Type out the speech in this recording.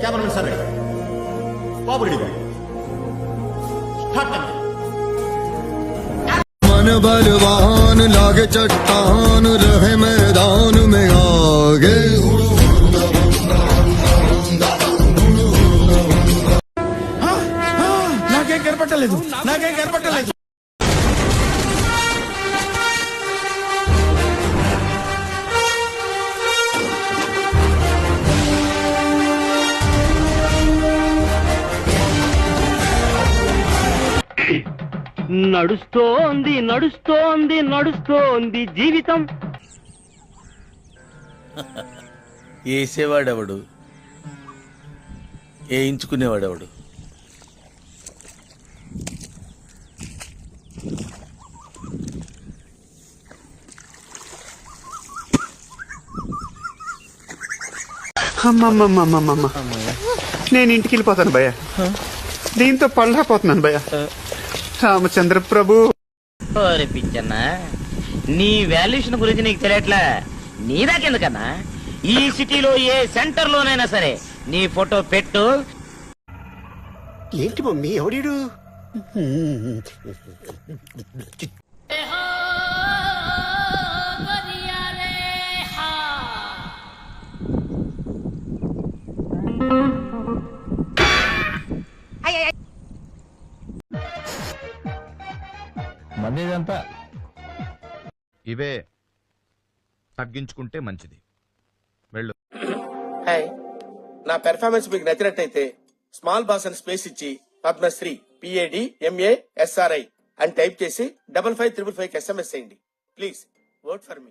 Cameraman sir बाबू ready start मन बलवान लागे चट्टान रहे मैदान में आगे నాకేం కనపట్టలేదు నాకేం కనపట్టలేదు నడుస్తోంది నడుస్తోంది నడుస్తోంది జీవితం. వేసేవాడెవడు, వేయించుకునేవాడెవడు? అమ్మమ్మమ్మమ్మమ్మ నేను ఇంటికి వెళ్ళిపోతాను భయ్య. దీంతో పళ్ళపోతున్నాను భయ్య. రామచంద్ర ప్రభు పిచ్చన్న, నీ వాల్యుయేషన్ గురించి నీకు తెలియట్లా. నీదాకెందుకన్నా, ఈ సిటీలో ఏ సెంటర్ లోనైనా సరే నీ ఫోటో పెట్టు. ఏంటి మమ్మీ ఎవడీడు? మందేదంతా ఇవే తగ్గించుకుంటే మంచిది. వెళ్ళు. హాయ్, నా పెర్ఫార్మెన్స్ మీకు నచ్చినట్టయితే స్మాల్ బాస్ అని స్పేస్ ఇచ్చి పద్మశ్రీ PADMASRI అని టైప్ చేసి 5555 SMS చేయండి. Please vote for me.